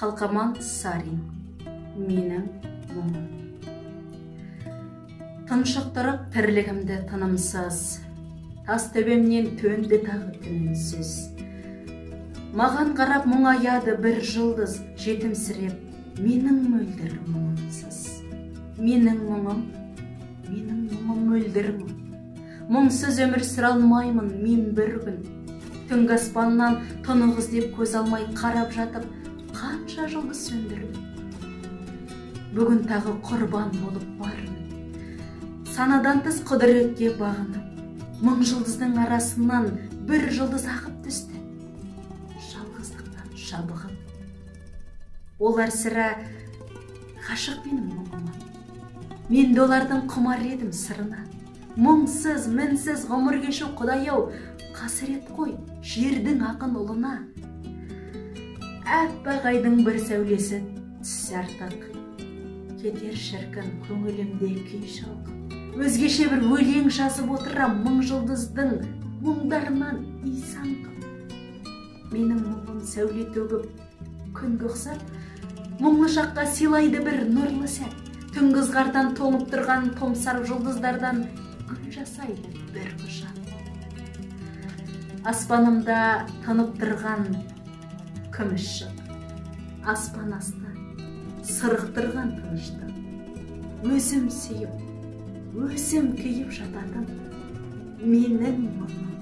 Қалқаман Сарин. Менің мұңым. Тыншықтырып тірлігімді тынымсыз, тас төбемнен төнді тағы түнінсіз. Маған қарап мұңаяды бір жылдыз, жетімсіреп, менің мөлдір мұңымсыз. Менің мұңым мөлдір мұң. Мұңсыз өмір сүре алмаймын мен бір күн. Түнгі аспаннан тұнық іздеп көз алмай қарап жатып, қанша жылды сөндірдім. Бүгін тағы құрбан болып бармын. Санадан тыс құдіретке бағынып, мың жұлдыздың арасынан бір жұлдыз ағып түсті. Жалғыздықтан жабығып. Олар сірә ғашық менің мұңыма. Мен де олардың құмар едім сырына. Мұңсыз, мінсіз ғұмыр кешу Құдай-ау, қасірет қой жердің ақын ұлына. Әппақ айдың бір сәулесі түссе артық. Кетер шіркін көңілімде күй шалқып. Өзгеше бір өлең жазып отырам мың жұлдыздың мұңдарынан иіс аңқып. Менің мұңым сәуле төгіп күнге ұқсап, мұңлы шаққа сыйлайды бір нұрлы сәт. Түнгі ызғардан тоңып тұрған томсарып жұлдыздардан гүл жасайды бір құшақ. Аспанымда тынып тұрған күміс шық, аспан асты сырықтырған тыныштық. Өзім сүйіп, өзім күйіп жататын менің мұңым.